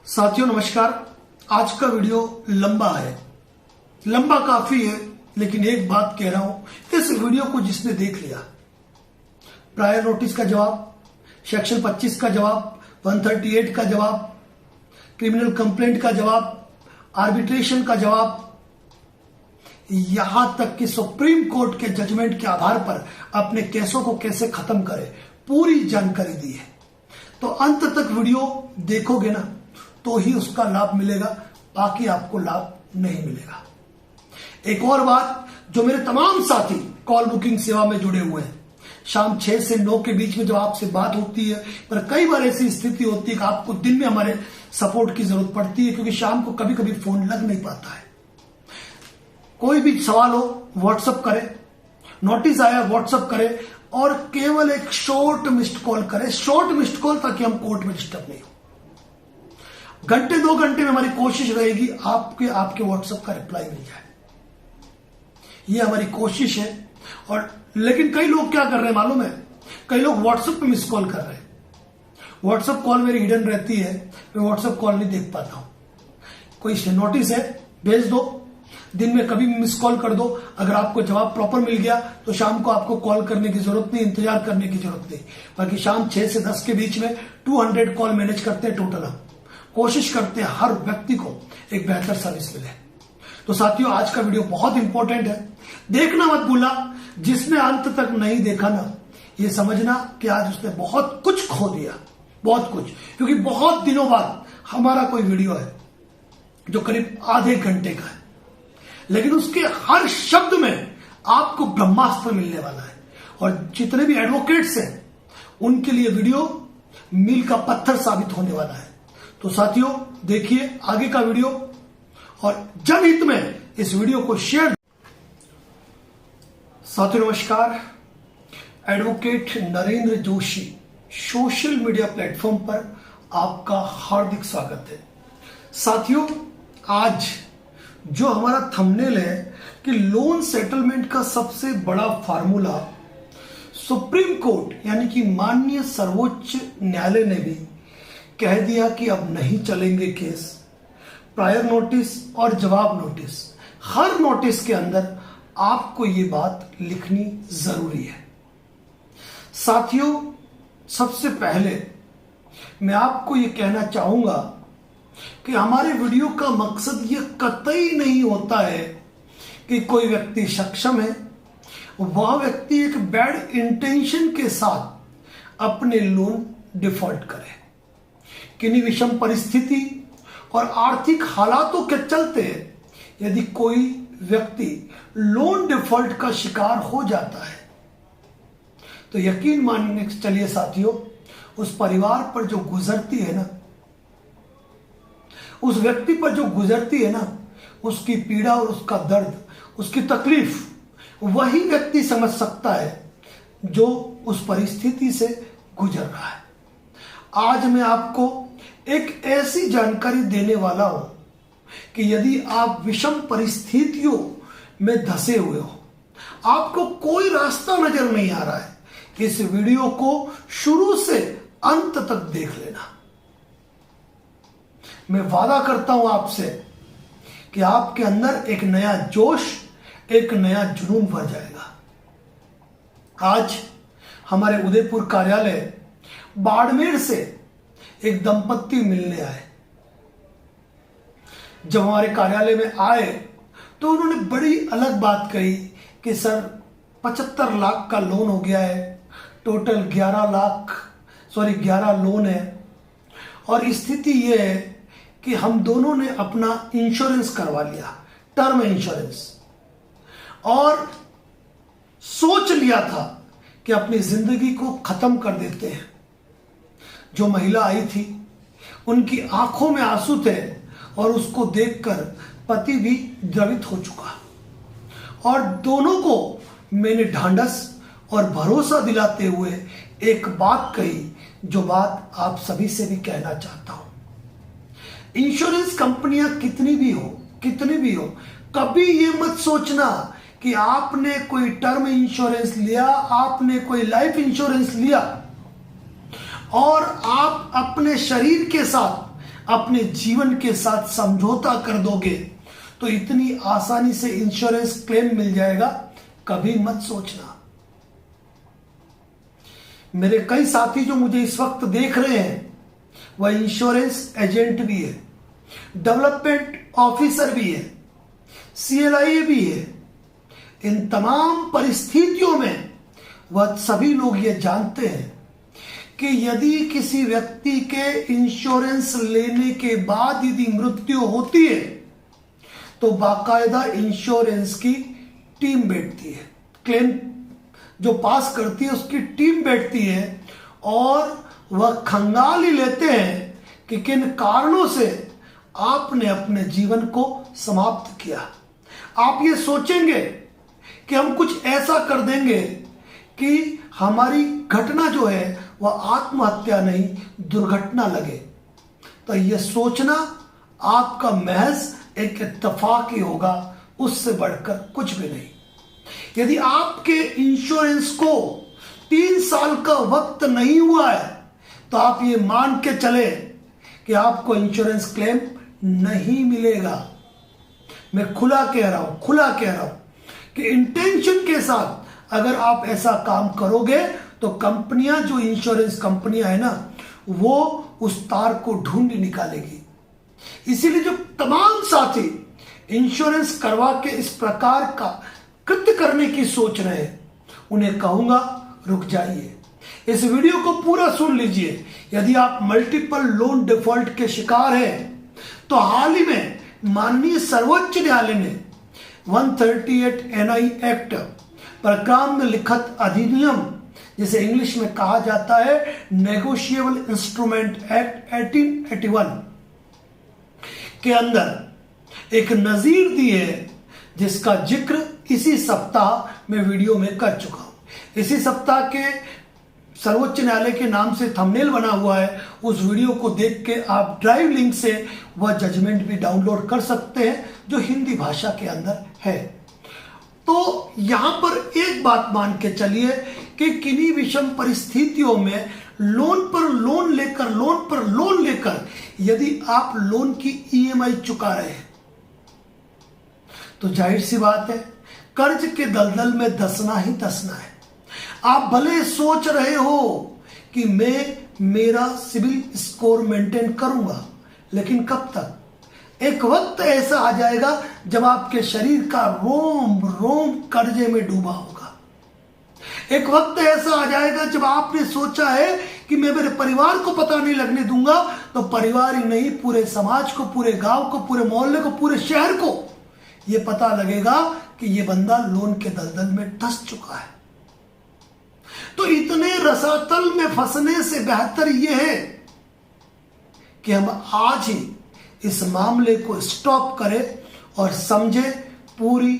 साथियों नमस्कार। आज का वीडियो लंबा है, लंबा काफी है, लेकिन एक बात कह रहा हूं, इस वीडियो को जिसने देख लिया, प्रायर नोटिस का जवाब, सेक्शन 25 का जवाब, 138 का जवाब, क्रिमिनल कंप्लेंट का जवाब, आर्बिट्रेशन का जवाब, यहां तक कि सुप्रीम कोर्ट के जजमेंट के आधार पर अपने केसों को कैसे खत्म करे, पूरी जानकारी दी है। तो अंत तक वीडियो देखोगे ना तो ही उसका लाभ मिलेगा, बाकी आपको लाभ नहीं मिलेगा। एक और बात, जो मेरे तमाम साथी कॉल बुकिंग सेवा में जुड़े हुए हैं, शाम 6 से 9 के बीच में जब आपसे बात होती है, पर कई बार ऐसी स्थिति होती है कि आपको दिन में हमारे सपोर्ट की जरूरत पड़ती है, क्योंकि शाम को कभी कभी फोन लग नहीं पाता है। कोई भी सवाल हो व्हाट्सएप करे, नोटिस आया व्हाट्सएप करे, और केवल एक शॉर्ट मिस्ड कॉल करे, शॉर्ट मिस्ड कॉल, ताकि हम कोर्ट में डिस्टर्ब नहीं हो। घंटे 2 घंटे में हमारी कोशिश रहेगी आपके व्हाट्सएप का रिप्लाई मिल जाए, ये हमारी कोशिश है। और लेकिन कई लोग क्या कर रहे हैं मालूम है, कई लोग व्हाट्सएप पे मिस कॉल कर रहे हैं। व्हाट्सएप कॉल मेरी हिडन रहती है, मैं व्हाट्सएप कॉल नहीं देख पाता हूं। कोई नोटिस है भेज दो, दिन में कभी भी मिस कॉल कर दो, अगर आपको जवाब प्रॉपर मिल गया तो शाम को आपको कॉल करने की जरूरत नहीं, इंतजार करने की जरूरत नहीं। बाकी शाम 6 से 10 के बीच में 200 कॉल मैनेज करते हैं टोटल। हम कोशिश करते हैं हर व्यक्ति को एक बेहतर सर्विस मिले। तो साथियों, आज का वीडियो बहुत इंपॉर्टेंट है, देखना मत भूलना। जिसने अंत तक नहीं देखा ना, ये समझना कि आज उसने बहुत कुछ खो दिया, बहुत कुछ। क्योंकि बहुत दिनों बाद हमारा कोई वीडियो है जो करीब आधे घंटे का है, लेकिन उसके हर शब्द में आपको ब्रह्मास्त्र मिलने वाला है। और जितने भी एडवोकेट्स हैं उनके लिए वीडियो मील का पत्थर साबित होने वाला है। तो साथियों, देखिए आगे का वीडियो, और जनहित में इस वीडियो को शेयर। साथियों नमस्कार, advocate Narendra Joshi social media platform पर आपका हार्दिक स्वागत है। साथियों, आज जो हमारा थंबनेल है कि लोन सेटलमेंट का सबसे बड़ा फार्मूला, सुप्रीम कोर्ट यानी कि माननीय सर्वोच्च न्यायालय ने भी कह दिया कि अब नहीं चलेंगे केस। प्रायर नोटिस और जवाब नोटिस, हर नोटिस के अंदर आपको ये बात लिखनी जरूरी है। साथियों, सबसे पहले मैं आपको ये कहना चाहूंगा कि हमारे वीडियो का मकसद ये कतई नहीं होता है कि कोई व्यक्ति सक्षम है, वह व्यक्ति एक बैड इंटेंशन के साथ अपने लोन डिफॉल्ट करे। किन्हीं विषम परिस्थिति और आर्थिक हालातों के चलते यदि कोई व्यक्ति लोन डिफॉल्ट का शिकार हो जाता है, तो यकीन मानने चलिए साथियों, उस परिवार पर जो गुजरती है ना, उस व्यक्ति पर जो गुजरती है ना, उसकी पीड़ा और उसका दर्द, उसकी तकलीफ वही व्यक्ति समझ सकता है जो उस परिस्थिति से गुजर रहा है। आज मैं आपको एक ऐसी जानकारी देने वाला हूं कि यदि आप विषम परिस्थितियों में धंसे हुए हो, आपको कोई रास्ता नजर नहीं आ रहा है, इस वीडियो को शुरू से अंत तक देख लेना। मैं वादा करता हूं आपसे कि आपके अंदर एक नया जोश, एक नया जुनून भर जाएगा। आज हमारे उदयपुर कार्यालय बाड़मेर से एक दंपत्ति मिलने आए। जब हमारे कार्यालय में आए तो उन्होंने बड़ी अलग बात कही कि सर 75 लाख का लोन हो गया है, टोटल 11 लोन है, और स्थिति यह है कि हम दोनों ने अपना इंश्योरेंस करवा लिया, टर्म इंश्योरेंस, और सोच लिया था कि अपनी जिंदगी को खत्म कर देते हैं। जो महिला आई थी, उनकी आंखों में आंसू थे, और उसको देखकर पति भी द्रवित हो चुका। और दोनों को मैंने ढांढस और भरोसा दिलाते हुए एक बात कही, जो बात आप सभी से भी कहना चाहता हूं। इंश्योरेंस कंपनियां कितनी भी हो, कभी ये मत सोचना कि आपने कोई टर्म इंश्योरेंस लिया, आपने कोई लाइफ इंश्योरेंस लिया और आप अपने शरीर के साथ अपने जीवन के साथ समझौता कर दोगे तो इतनी आसानी से इंश्योरेंस क्लेम मिल जाएगा, कभी मत सोचना। मेरे कई साथी जो मुझे इस वक्त देख रहे हैं वह इंश्योरेंस एजेंट भी है, डेवलपमेंट ऑफिसर भी है, CLIA भी है। इन तमाम परिस्थितियों में वह सभी लोग ये जानते हैं कि यदि किसी व्यक्ति के इंश्योरेंस लेने के बाद यदि मृत्यु होती है तो बाकायदा इंश्योरेंस की टीम बैठती है, क्लेम जो पास करती है उसकी टीम बैठती है और वह खंगाल ही लेते हैं कि किन कारणों से आपने अपने जीवन को समाप्त किया। आप ये सोचेंगे कि हम कुछ ऐसा कर देंगे कि हमारी घटना जो है वह आत्महत्या नहीं दुर्घटना लगे, तो यह सोचना आपका महज एक इत्तेफाक ही होगा, उससे बढ़कर कुछ भी नहीं। यदि आपके इंश्योरेंस को 3 साल का वक्त नहीं हुआ है तो आप ये मान के चले कि आपको इंश्योरेंस क्लेम नहीं मिलेगा। मैं खुला कह रहा हूं कि इंटेंशन के साथ अगर आप ऐसा काम करोगे तो कंपनियां, जो इंश्योरेंस कंपनियां है ना, वो उस तार को ढूंढ निकालेगी। इसीलिए जो तमाम साथी इंश्योरेंस करवा के इस प्रकार का कृत्य करने की सोच रहे हैं उन्हें कहूंगा रुक जाइए, इस वीडियो को पूरा सुन लीजिए। यदि आप मल्टीपल लोन डिफॉल्ट के शिकार हैं तो हाल ही में माननीय सर्वोच्च न्यायालय ने 138 NI एक्ट प्रकार में लिखित अधिनियम, जिसे इंग्लिश में कहा जाता है नेगोशिएबल इंस्ट्रूमेंट एक्ट 1881 के अंदर एक नजीर दी है, जिसका जिक्र इसी सप्ताह में वीडियो में कर चुका हूं। इसी सप्ताह के सर्वोच्च न्यायालय के नाम से थंबनेल बना हुआ है, उस वीडियो को देख के आप ड्राइव लिंक से वह जजमेंट भी डाउनलोड कर सकते हैं जो हिंदी भाषा के अंदर है। तो यहां पर एक बात मान के चलिए कि किन्हीं विषम परिस्थितियों में लोन पर लोन लेकर यदि आप लोन की EMI चुका रहे हैं तो जाहिर सी बात है कर्ज के दलदल में धंसना ही धंसना है। आप भले सोच रहे हो कि मैं मेरा सिविल स्कोर मेंटेन करूंगा, लेकिन कब तक? एक वक्त ऐसा आ जाएगा जब आपके शरीर का रोम रोम कर्जे में डूबा होगा। एक वक्त ऐसा आ जाएगा जब आपने सोचा है कि मैं मेरे परिवार को पता नहीं लगने दूंगा, तो परिवार ही नहीं पूरे समाज को, पूरे गांव को, पूरे मोहल्ले को, पूरे शहर को यह पता लगेगा कि यह बंदा लोन के दलदल में धंस चुका है। तो इतने रसातल में फंसने से बेहतर यह है कि हम आज ही इस मामले को स्टॉप करें और समझे पूरी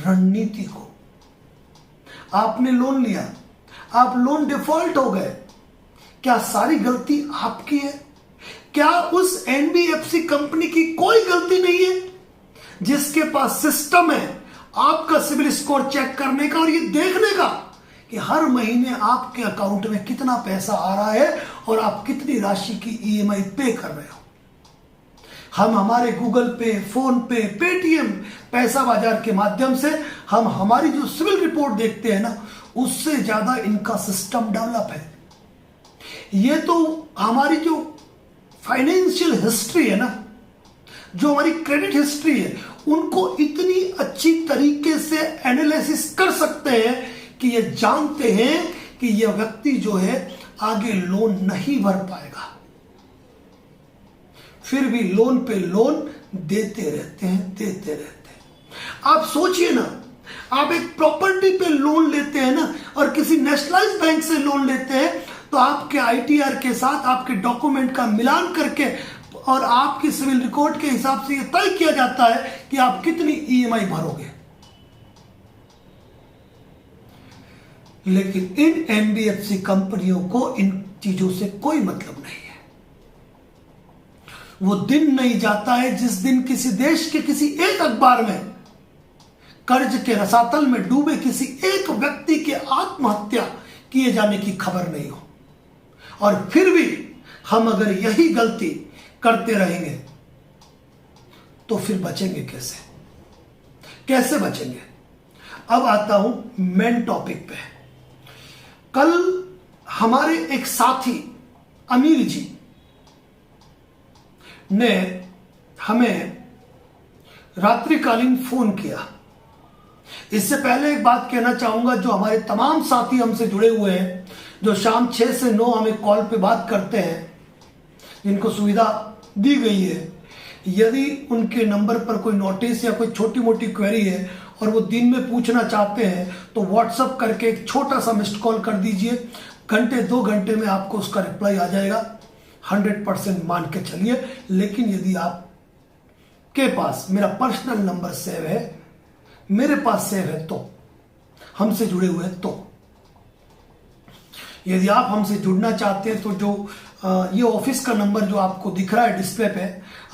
रणनीति को। आपने लोन लिया, आप लोन डिफॉल्ट हो गए, क्या सारी गलती आपकी है? क्या उस NBFC कंपनी की कोई गलती नहीं है जिसके पास सिस्टम है आपका सिविल स्कोर चेक करने का और ये देखने का कि हर महीने आपके अकाउंट में कितना पैसा आ रहा है और आप कितनी राशि की EMI पे कर रहे हो? हम हमारे गूगल पे, फोन पे, पेटीएम, पैसा बाजार के माध्यम से हम हमारी जो सिविल रिपोर्ट देखते हैं ना, उससे ज्यादा इनका सिस्टम डेवलप है। ये तो हमारी जो फाइनेंशियल हिस्ट्री है ना, जो हमारी क्रेडिट हिस्ट्री है, उनको इतनी अच्छी तरीके से एनालिसिस कर सकते हैं कि ये जानते हैं कि यह व्यक्ति जो है आगे लोन नहीं भर पाएगा, फिर भी लोन पे लोन देते रहते हैं। आप सोचिए ना, आप एक प्रॉपर्टी पे लोन लेते हैं ना और किसी नेशनलाइज्ड बैंक से लोन लेते हैं, तो आपके ITR के साथ आपके डॉक्यूमेंट का मिलान करके और आपकी सिविल रिकॉर्ड के हिसाब से यह तय किया जाता है कि आप कितनी EMI भरोगे। लेकिन इन NBFC कंपनियों को इन चीजों से कोई मतलब नहीं है। वो दिन नहीं जाता है जिस दिन किसी देश के किसी एक अखबार में कर्ज के रसातल में डूबे किसी एक व्यक्ति के आत्महत्या किए जाने की खबर नहीं हो। और फिर भी हम अगर यही गलती करते रहेंगे तो फिर बचेंगे कैसे? कैसे बचेंगे? अब आता हूं मेन टॉपिक पे। कल हमारे एक साथी अमीर जी ने हमें रात्रिकालीन फोन किया। इससे पहले एक बात कहना चाहूंगा, जो हमारे तमाम साथी हमसे जुड़े हुए हैं, जो शाम 6 से 9 हमें कॉल पे बात करते हैं, जिनको सुविधा दी गई है, यदि उनके नंबर पर कोई नोटिस या कोई छोटी मोटी क्वेरी है और वो दिन में पूछना चाहते हैं तो व्हाट्सअप करके एक छोटा सा मिस्ड कॉल कर दीजिए। घंटे 2 घंटे में आपको उसका रिप्लाई आ जाएगा। 100% मान के चलिए। लेकिन यदि आप के पास मेरा पर्सनल नंबर सेव है, मेरे पास सेव है, तो हमसे जुड़े हुए हैं, तो यदि आप हमसे जुड़ना चाहते हैं तो जो ये ऑफिस का नंबर जो आपको दिख रहा है डिस्प्ले पे,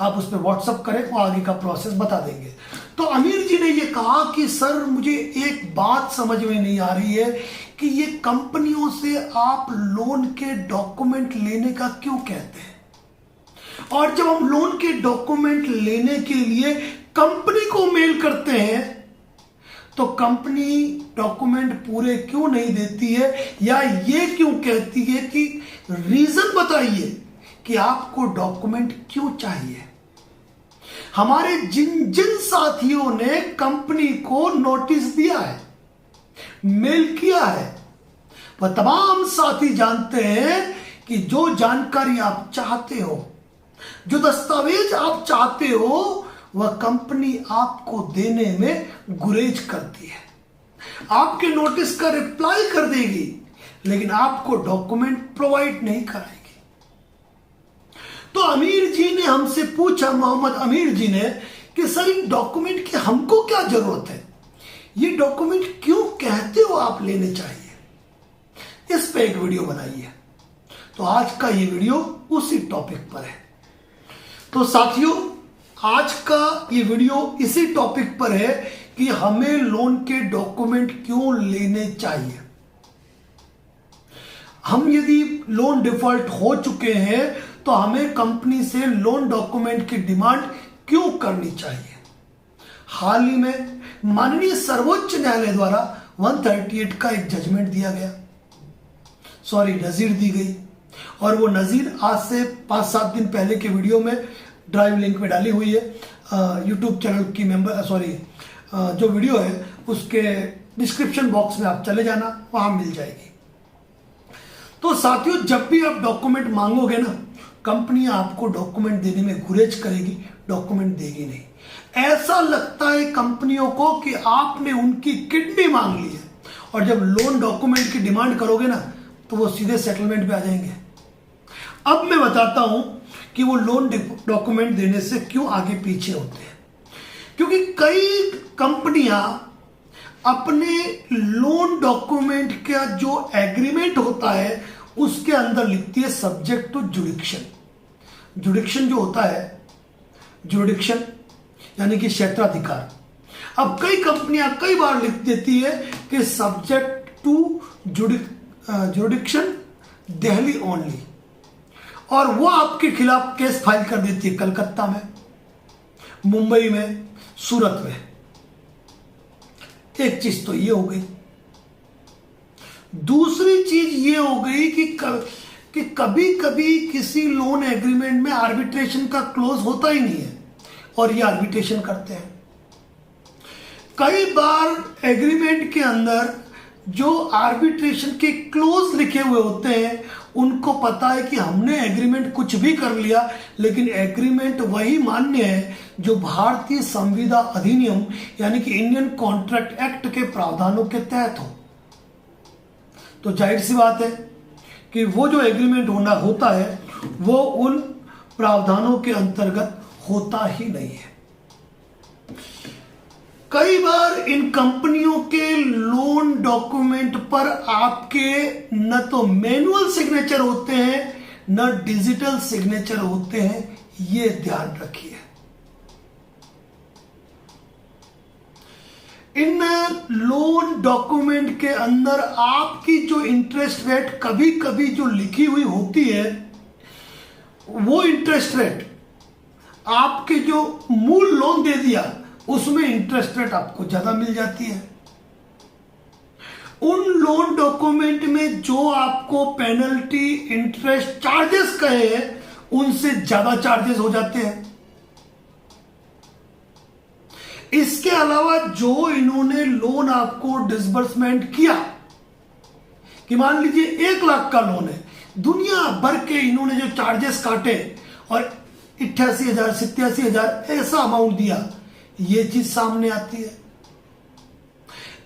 आप उस पर व्हाट्सअप करें, वो आगे का प्रोसेस बता देंगे। तो अमीर जी ने ये कहा कि सर मुझे एक बात समझ में नहीं आ रही है कि ये कंपनियों से आप लोन के डॉक्यूमेंट लेने का क्यों कहते हैं, और जब हम लोन के डॉक्यूमेंट लेने के लिए कंपनी को मेल करते हैं तो कंपनी डॉक्यूमेंट पूरे क्यों नहीं देती है, या ये क्यों कहती है कि रीजन बताइए कि आपको डॉक्यूमेंट क्यों चाहिए। हमारे जिन जिन साथियों ने कंपनी को नोटिस दिया है, मेल किया है, वह तमाम साथी जानते हैं कि जो जानकारी आप चाहते हो, जो दस्तावेज आप चाहते हो, वह कंपनी आपको देने में गुरेज करती है। आपके नोटिस का रिप्लाई कर देगी, लेकिन आपको डॉक्यूमेंट प्रोवाइड नहीं कराएगी। तो अमीर जी ने हमसे पूछा, मोहम्मद अमीर जी ने, कि सर इन डॉक्यूमेंट की हमको क्या जरूरत है, ये डॉक्यूमेंट क्यों कहते हो आप लेने चाहिए, इस पे एक वीडियो बनाइए। तो आज का ये वीडियो उसी टॉपिक पर है। तो साथियों, आज का ये वीडियो इसी टॉपिक पर है कि हमें लोन के डॉक्यूमेंट क्यों लेने चाहिए। हम यदि लोन डिफॉल्ट हो चुके हैं तो हमें कंपनी से लोन डॉक्यूमेंट की डिमांड क्यों करनी चाहिए। हाल ही में माननीय सर्वोच्च न्यायालय द्वारा 138 का एक जजमेंट दिया गया, नजीर दी गई, और वो नजीर आज से 5-7 दिन पहले के वीडियो में ड्राइव लिंक में डाली हुई है। यूट्यूब चैनल की जो वीडियो है उसके डिस्क्रिप्शन बॉक्स में आप चले जाना, वहां मिल जाएगी। तो साथियों, जब भी आप डॉक्यूमेंट मांगोगे ना, कंपनी आपको डॉक्यूमेंट देने में गुरेज करेगी, डॉक्यूमेंट देगी नहीं। ऐसा लगता है कंपनियों को कि आपने उनकी किडनी मांग ली है, और जब लोन डॉक्यूमेंट की डिमांड करोगे ना तो वो सीधे सेटलमेंट पे आ जाएंगे। अब मैं बताता हूं कि वो लोन डॉक्यूमेंट देने से क्यों आगे पीछे होते हैं। क्योंकि कई कंपनियां अपने लोन डॉक्यूमेंट का जो एग्रीमेंट होता है उसके अंदर लिखती है सब्जेक्ट टू जुडिक्शन। जुडिक्शन जो होता है, जुडिक्शन यानी कि क्षेत्राधिकार। अब कई कंपनियां कई बार लिख देती है कि subject to jurisdiction Delhi only, और वो आपके खिलाफ केस फाइल कर देती है कलकत्ता में, मुंबई में, सूरत में। एक चीज तो ये हो गई। दूसरी चीज ये हो गई कि कभी कभी किसी लोन एग्रीमेंट में आर्बिट्रेशन का क्लोज होता ही नहीं है, और ये आर्बिट्रेशन करते हैं। कई बार एग्रीमेंट के अंदर जो आर्बिट्रेशन के क्लोज लिखे हुए होते हैं, उनको पता है कि हमने एग्रीमेंट कुछ भी कर लिया, लेकिन एग्रीमेंट वही मान्य है जो भारतीय संविदा अधिनियम यानी कि इंडियन कॉन्ट्रैक्ट एक्ट के प्रावधानों के तहत हो। तो जाहिर सी बात है कि वो जो एग्रीमेंट होता है वो उन प्रावधानों के अंतर्गत होता ही नहीं है। कई बार इन कंपनियों के लोन डॉक्यूमेंट पर आपके न तो मैनुअल सिग्नेचर होते हैं न डिजिटल सिग्नेचर होते हैं, ये ध्यान रखिए। इन लोन डॉक्यूमेंट के अंदर आपकी जो इंटरेस्ट रेट कभी कभी जो लिखी हुई होती है, वो इंटरेस्ट रेट आपके जो मूल लोन दे दिया उसमें इंटरेस्ट रेट आपको ज्यादा मिल जाती है। उन लोन डॉक्यूमेंट में जो आपको पेनल्टी, इंटरेस्ट, चार्जेस कहे हैं उनसे ज्यादा चार्जेस हो जाते हैं। इसके अलावा जो इन्होंने लोन आपको डिसबर्समेंट किया कि मान लीजिए 1 लाख का लोन है, दुनिया भर के इन्होंने जो चार्जेस काटे और 88,000, 87,000 ऐसा अमाउंट दिया, ये चीज सामने आती है।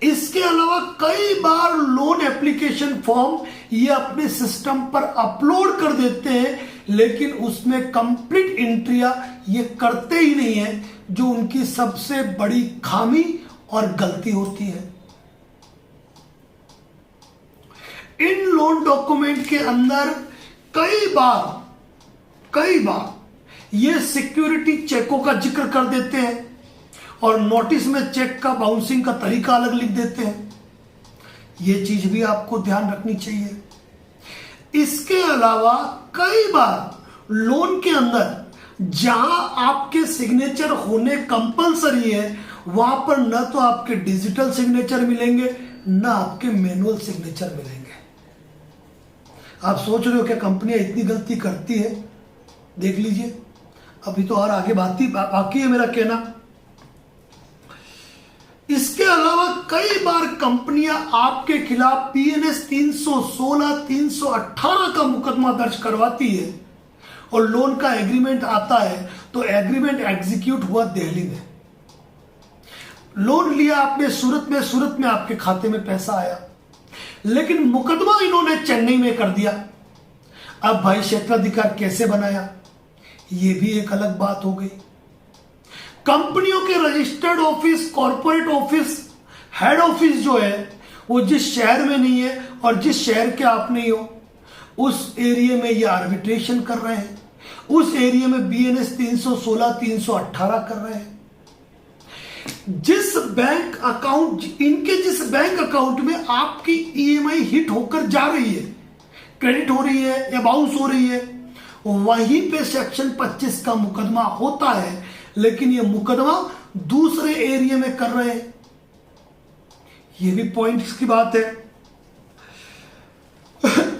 इसके अलावा कई बार लोन एप्लीकेशन फॉर्म ये अपने सिस्टम पर अपलोड कर देते हैं, लेकिन उसमें कंप्लीट एंट्रियां ये करते ही नहीं है, जो उनकी सबसे बड़ी खामी और गलती होती है। इन लोन डॉक्यूमेंट के अंदर कई बार ये सिक्योरिटी चेकों का जिक्र कर देते हैं और नोटिस में चेक का बाउंसिंग का तरीका अलग लिख देते हैं। ये चीज भी आपको ध्यान रखनी चाहिए। इसके अलावा कई बार लोन के अंदर जहां आपके सिग्नेचर होने कंपलसरी है, वहां पर न तो आपके डिजिटल सिग्नेचर मिलेंगे, न आपके मैनुअल सिग्नेचर मिलेंगे। आप सोच रहे हो क्या कंपनियां इतनी गलती करती है? देख लीजिए, अभी तो और आगे बाकी है मेरा कहना। इसके अलावा कई बार कंपनियां आपके खिलाफ PNS 316, 318 का मुकदमा दर्ज करवाती है और लोन का एग्रीमेंट आता है तो एग्रीमेंट एग्जीक्यूट हुआ दिल्ली में, लोन लिया आपने सूरत में आपके खाते में पैसा आया, लेकिन मुकदमा इन्होंने चेन्नई में कर दिया। अब भाई क्षेत्राधिकार कैसे बनाया, ये भी एक अलग बात हो गई। कंपनियों के registered office, corporate office, head office जो है वो जिस शहर में नहीं है और जिस शहर के आप नहीं हो, उस एरिया में ये आर्बिट्रेशन कर रहे हैं, उस एरिया में BNS 316, 318 कर रहे हैं। जिस बैंक अकाउंट में आपकी EMI हिट होकर जा रही है, क्रेडिट हो रही है या बाउंस हो रही है, वहीं पे सेक्शन 25 का मुकदमा होता है, लेकिन ये मुकदमा दूसरे एरिया में कर रहे हैं। ये भी पॉइंट्स की बात है।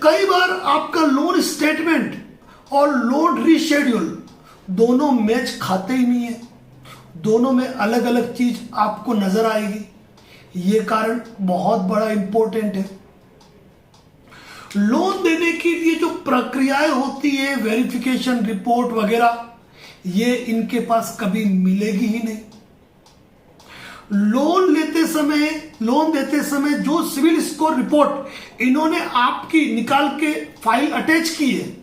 कई बार आपका लोन स्टेटमेंट और लोन रीशेड्यूल दोनों मैच खाते ही नहीं है, दोनों में अलग अलग चीज आपको नजर आएगी। ये कारण बहुत बड़ा इंपॉर्टेंट है। लोन देने के लिए जो प्रक्रियाएं होती है, वेरिफिकेशन रिपोर्ट वगैरह, ये इनके पास कभी मिलेगी ही नहीं। लोन देते समय जो सिविल स्कोर रिपोर्ट इन्होंने आपकी निकाल के फाइल अटैच की है,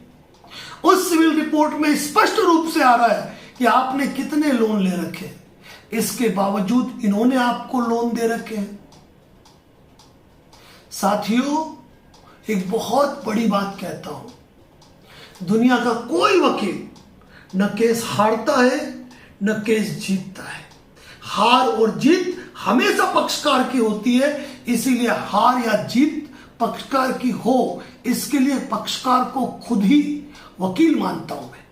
उस सिविल रिपोर्ट में स्पष्ट रूप से आ रहा है कि आपने कितने लोन ले रखे, इसके बावजूद इन्होंने आपको लोन दे रखे हैं। साथियों, एक बहुत बड़ी बात कहता हूं, दुनिया का कोई वकील न केस हारता है न केस जीतता है। हार और जीत हमेशा पक्षकार की होती है, इसीलिए हार या जीत पक्षकार की हो, इसके लिए पक्षकार को खुद ही वकील मानता हूं मैं,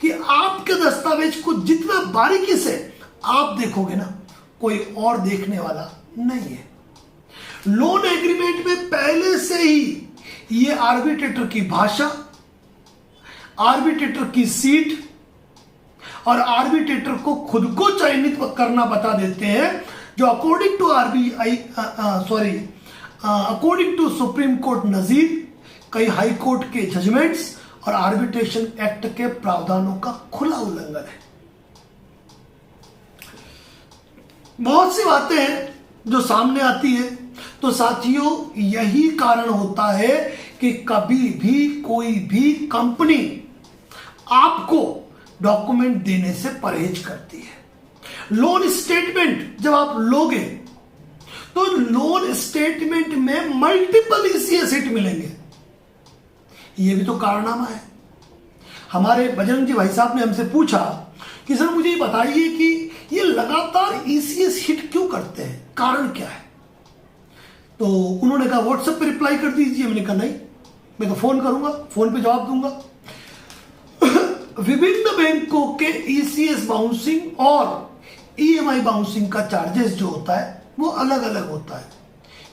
कि आपके दस्तावेज को जितना बारीकी से आप देखोगे ना, कोई और देखने वाला नहीं है। लोन एग्रीमेंट में पहले से ही ये आर्बिट्रेटर की भाषा, आर्बिट्रेटर की सीट और आर्बिट्रेटर को खुद को चयनित करना बता देते हैं, जो अकॉर्डिंग टू सुप्रीम कोर्ट नजीर, कई हाई कोर्ट के जजमेंट्स और आर्बिट्रेशन एक्ट के प्रावधानों का खुला उल्लंघन है। बहुत सी बातें हैं जो सामने आती है। तो साथियों, यही कारण होता है कि कभी भी कोई भी कंपनी आपको डॉक्यूमेंट देने से परहेज करती है। लोन स्टेटमेंट जब आप लोगे तो लोन स्टेटमेंट में मल्टीपल ECS हिट मिलेंगे, ये भी तो कारनामा है। हमारे बजरंग जी भाई साहब ने हमसे पूछा कि सर मुझे बताइए कि ये लगातार ECS हिट क्यों करते हैं, कारण क्या है? तो उन्होंने कहा व्हाट्सएप पे रिप्लाई कर दीजिए। मैंने कहा नहीं, मैं तो फोन करूंगा, फोन पे जवाब दूंगा। विभिन्न बैंकों के ईसीएस बाउंसिंग और ईएमआई बाउंसिंग का चार्जेस जो होता है वो अलग अलग होता है।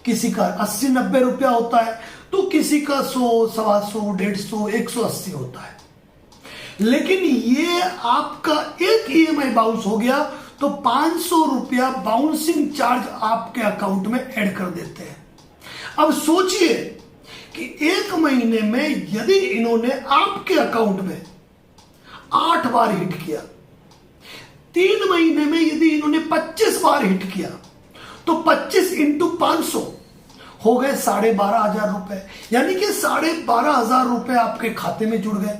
किसी का 80-90 रुपया होता है तो किसी का 100, 125, 150, 180 होता है। लेकिन ये आपका एक ईएमआई बाउंस हो गया तो 500 रुपया बाउंसिंग चार्ज आपके अकाउंट में ऐड कर देते हैं। अब सोचिए कि एक महीने में यदि इन्होंने आपके अकाउंट में 8 बार हिट किया, 3 महीने में यदि इन्होंने 25 बार हिट किया तो 25 इंटू 500 हो गए 12,500 रुपए, यानी कि 12,500 रुपए आपके खाते में जुड़ गए।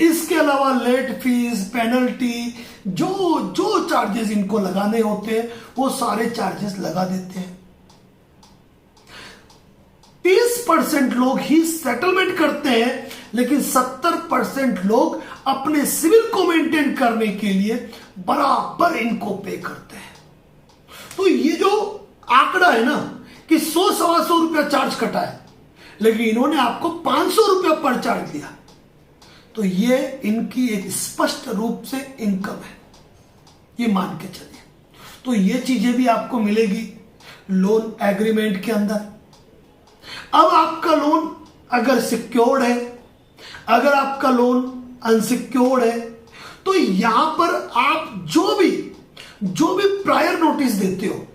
इसके अलावा लेट फीस, पेनल्टी, जो चार्जेस इनको लगाने होते हैं वो सारे चार्जेस लगा देते हैं। 30% लोग ही सेटलमेंट करते हैं, लेकिन 70% लोग अपने सिविल को मेंटेन करने के लिए बराबर इनको पे करते हैं। तो ये जो आंकड़ा है ना कि 100-125 रुपया चार्ज कटा है, लेकिन इन्होंने आपको 500 रुपया पर चार्ज दिया, तो ये इनकी एक स्पष्ट रूप से इनकम है, ये मान के चलिए। तो ये चीजें भी आपको मिलेगी लोन एग्रीमेंट के अंदर। अब आपका लोन अगर सिक्योर्ड है, अगर आपका लोन अनसिक्योर्ड है, तो यहां पर आप जो भी प्रायर नोटिस देते हो,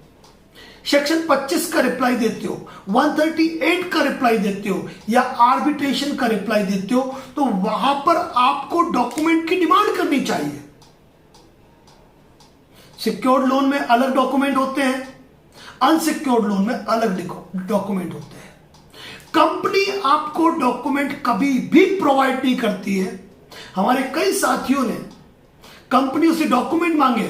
सेक्शन 25 का रिप्लाई देते हो, 138 का रिप्लाई देते हो या आर्बिट्रेशन का रिप्लाई देते हो, तो वहां पर आपको डॉक्यूमेंट की डिमांड करनी चाहिए। सिक्योर्ड लोन में अलग डॉक्यूमेंट होते हैं, अनसिक्योर्ड लोन में अलग डॉक्यूमेंट होते हैं। कंपनी आपको डॉक्यूमेंट कभी भी प्रोवाइड नहीं करती है। हमारे कई साथियों ने कंपनियों से डॉक्यूमेंट मांगे,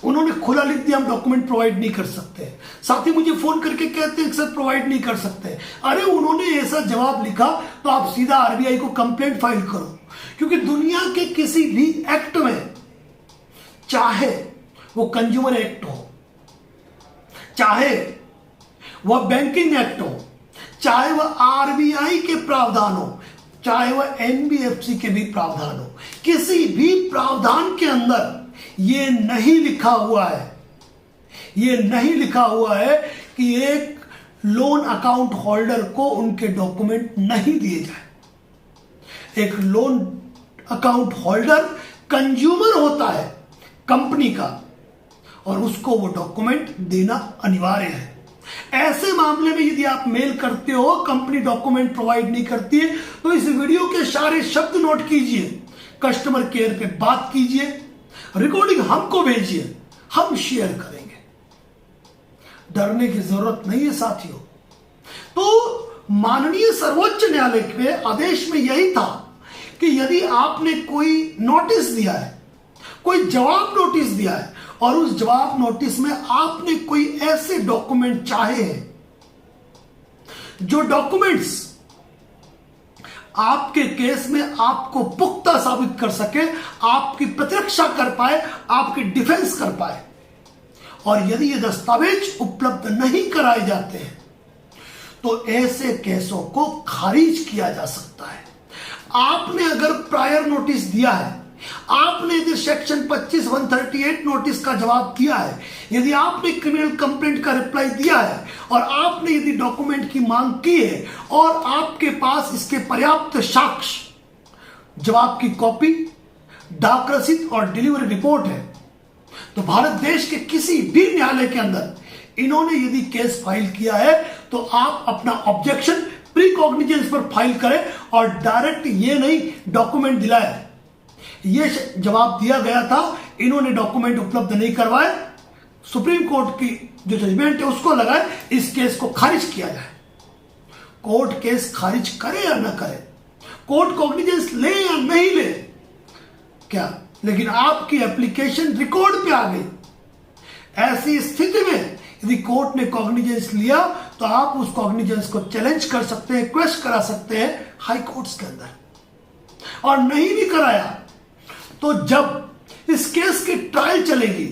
उन्होंने खुला लिख दिया हम डॉक्यूमेंट प्रोवाइड नहीं कर सकते। साथी मुझे फोन करके कहते हैं सर प्रोवाइड नहीं कर सकते। अरे उन्होंने ऐसा जवाब लिखा तो आप सीधा आरबीआई को कंप्लेंट फाइल करो, क्योंकि दुनिया के किसी भी एक्ट में, चाहे वो कंज्यूमर एक्ट हो, चाहे वह बैंकिंग एक्ट हो, चाहे वह आरबीआई के प्रावधान हो, चाहे वह एनबीएफसी के भी प्रावधान हो, किसी भी प्रावधान के अंदर ये नहीं लिखा हुआ है कि एक लोन अकाउंट होल्डर को उनके डॉक्यूमेंट नहीं दिए जाए। एक लोन अकाउंट होल्डर कंज्यूमर होता है कंपनी का और उसको वो डॉक्यूमेंट देना अनिवार्य है। ऐसे मामले में यदि आप मेल करते हो, कंपनी डॉक्यूमेंट प्रोवाइड नहीं करती है, तो इस वीडियो के सारे शब्द नोट कीजिए, कस्टमर केयर पे बात कीजिए, रिकॉर्डिंग हमको भेजिए, हम शेयर करेंगे। डरने की जरूरत नहीं है साथियों। तो माननीय सर्वोच्च न्यायालय के आदेश में यही था कि यदि आपने कोई नोटिस दिया है, कोई जवाब नोटिस दिया है और उस जवाब नोटिस में आपने कोई ऐसे डॉक्यूमेंट चाहे हैं जो डॉक्यूमेंट्स आपके केस में आपको पुख्ता साबित कर सके, आपकी प्रतिरक्षा कर पाए, आपकी डिफेंस कर पाए, और यदि ये दस्तावेज उपलब्ध नहीं कराए जाते हैं तो ऐसे केसों को खारिज किया जा सकता है। आपने अगर प्रायर नोटिस दिया है, आपने यदि सेक्शन 25, 138 नोटिस का जवाब दिया है, यदि आपने क्रिमिनल कंप्लेंट का रिप्लाई दिया है और आपने यदि डॉक्यूमेंट की मांग की है और आपके पास इसके पर्याप्त साक्ष्य, जवाब की कॉपी, डाक रसीद और डिलीवरी रिपोर्ट है, तो भारत देश के किसी भी न्यायालय के अंदर इन्होंने यदि केस फाइल किया है तो आप अपना ऑब्जेक्शन प्रीकॉग्निजेंस पर फाइल करें और डायरेक्ट ये नहीं डॉक्यूमेंट दिलाए, ये जवाब दिया गया था, इन्होंने डॉक्यूमेंट उपलब्ध नहीं करवाए, सुप्रीम कोर्ट की जो जजमेंट है उसको लगाए, इस केस को खारिज किया जाए। कोर्ट केस खारिज करे या ना करे, कोर्ट कॉग्निजेंस ले या नहीं ले, क्या, लेकिन आपकी एप्लीकेशन रिकॉर्ड पे आ गई। ऐसी स्थिति में यदि कोर्ट ने कॉग्निजेंस लिया तो आप उस कॉग्निजेंस को चैलेंज कर सकते हैं, क्वेश्चन करा सकते हैं हाई कोर्ट्स के अंदर, और नहीं भी कराया तो जब इस केस की ट्रायल चलेगी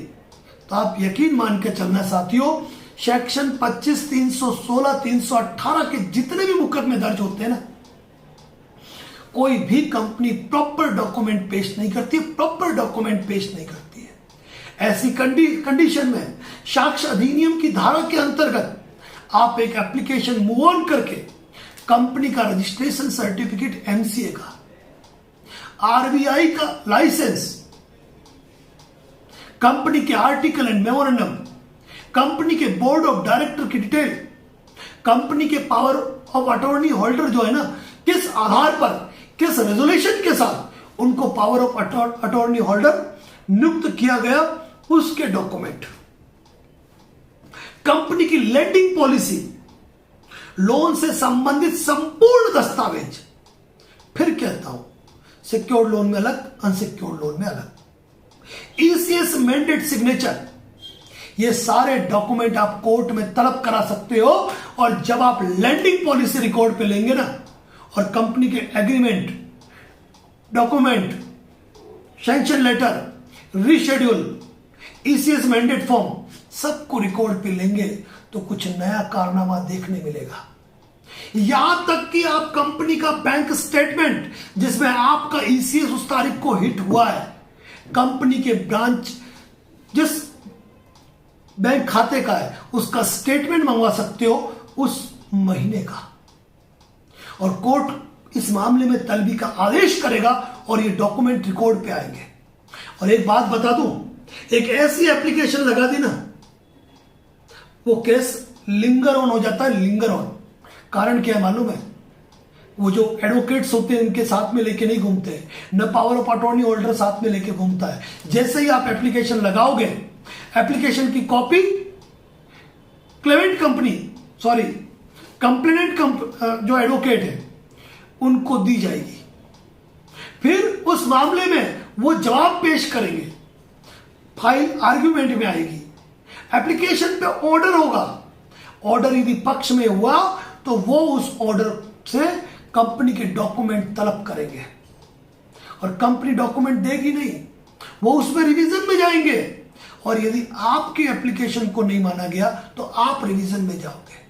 तो आप यकीन मान के चलना साथियों, सेक्शन 25, 316, 318 के जितने भी मुकदमे दर्ज होते हैं ना, कोई भी कंपनी प्रॉपर डॉक्यूमेंट पेश नहीं करती, प्रॉपर डॉक्यूमेंट पेश नहीं करती है। ऐसी कंडीशन में साक्ष्य अधिनियम की धारा के अंतर्गत आप एक एप्लीकेशन मूव ऑन करके कंपनी का रजिस्ट्रेशन सर्टिफिकेट, एमसीए का, आरबीआई का लाइसेंस, कंपनी के आर्टिकल एंड मेमोरेंडम, कंपनी के बोर्ड ऑफ डायरेक्टर की डिटेल, कंपनी के पावर ऑफ अटॉर्नी होल्डर जो है ना, किस आधार पर, किस रेजोल्यूशन के साथ उनको पावर ऑफ अटॉर्नी होल्डर नियुक्त किया गया, उसके डॉक्यूमेंट, कंपनी की लेंडिंग पॉलिसी, लोन से संबंधित संपूर्ण दस्तावेज। फिर कहता हूं, सिक्योर्ड लोन में अलग, अनसिक्योर्ड लोन में अलग, ईसीएस मैंडेट सिग्नेचर, ये सारे डॉक्यूमेंट आप कोर्ट में तलब करा सकते हो। और जब आप लैंडिंग पॉलिसी रिकॉर्ड पे लेंगे ना, और कंपनी के agreement, document, sanction letter, reschedule, ECS mandate form, सबको रिकॉर्ड पे लेंगे तो कुछ नया कारनामा देखने मिलेगा। यहां तक कि आप कंपनी का बैंक स्टेटमेंट, जिसमें आपका ईसीएस उस तारीख को हिट हुआ है, कंपनी के ब्रांच जिस बैंक खाते का है, उसका स्टेटमेंट मंगवा सकते हो उस महीने का। और कोर्ट इस मामले में तलबी का आदेश करेगा और ये डॉक्यूमेंट रिकॉर्ड पे आएंगे। और एक बात बता दूं, एक ऐसी एप्लीकेशन लगा दी ना, वो केस लिंगर ऑन हो जाता है, लिंगर ऑन। कारण क्या है मालूम है? वो जो एडवोकेट्स होते हैं उनके साथ में लेके नहीं घूमते, न पावर ऑफ अटॉर्नी होल्डर साथ में लेके घूमता है। जैसे ही आप एप्लीकेशन लगाओगे, एप्लीकेशन की copy Clement company, sorry complainant जो एडवोकेट है उनको दी जाएगी। फिर उस मामले में वो जवाब पेश करेंगे, फाइल आर्ग्यूमेंट में आएगी, एप्लीकेशन पे ऑर्डर होगा। ऑर्डर यदि पक्ष में हुआ तो वो उस ऑर्डर से कंपनी के डॉक्यूमेंट तलब करेंगे। और कंपनी डॉक्यूमेंट देगी नहीं, वो उसमें रिवीजन में जाएंगे। और यदि आपकी एप्लीकेशन को नहीं माना गया तो आप रिवीजन में जाओगे।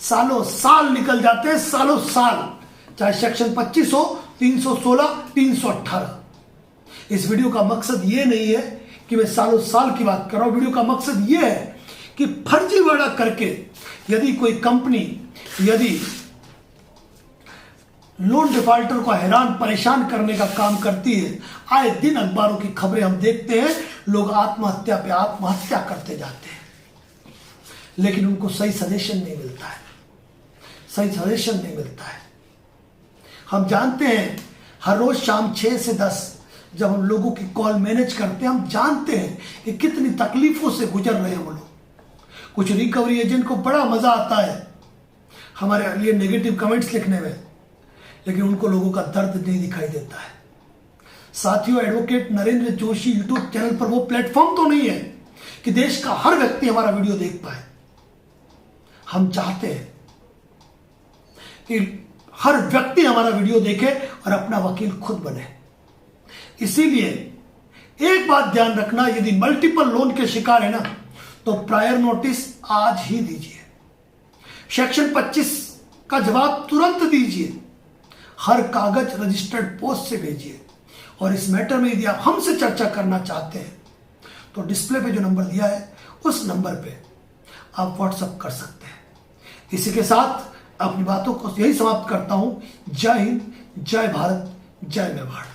सालों साल निकल जाते हैं, सालों साल, चाहे सेक्शन 25 हो, 316, 318। इस वीडियो का मकसद ये नहीं है कि मैं सालों साल की बात कर रहा हूं। वीडियो का मकसद ये है कि फर्जीवाड़ा करके यदि कोई कंपनी यदि लोन डिफॉल्टर को हैरान परेशान करने का काम करती है, आए दिन अखबारों की खबरें हम देखते हैं, लोग आत्महत्या पे आत्महत्या करते जाते हैं, लेकिन उनको सही सजेशन नहीं मिलता है, सही सजेशन नहीं मिलता है। हम जानते हैं हर रोज शाम 6 से 10 जब हम लोगों की कॉल मैनेज करते हैं, हम जानते हैं कि कितनी तकलीफों से गुजर रहे हैं वो लोग। कुछ रिकवरी एजेंट को बड़ा मजा आता है हमारे लिए नेगेटिव कमेंट्स लिखने में, लेकिन उनको लोगों का दर्द नहीं दिखाई देता है। साथियों, advocate Narendra Joshi YouTube channel पर वो प्लेटफॉर्म तो नहीं है कि देश का हर व्यक्ति हमारा वीडियो देख पाए। हम चाहते हैं कि हर व्यक्ति हमारा वीडियो देखे और अपना वकील खुद बने। इसीलिए एक बात ध्यान रखना, यदि मल्टीपल लोन के शिकार है ना, तो प्रायर नोटिस आज ही दीजिए, सेक्शन 25 का जवाब तुरंत दीजिए, हर कागज रजिस्टर्ड पोस्ट से भेजिए। और इस मैटर में यदि आप हमसे चर्चा करना चाहते हैं तो डिस्प्ले पे जो नंबर दिया है उस नंबर पे आप व्हाट्सएप कर सकते हैं। इसी के साथ अपनी बातों को यही समाप्त करता हूं। जय हिंद, जय भारत, जय मेवाड़।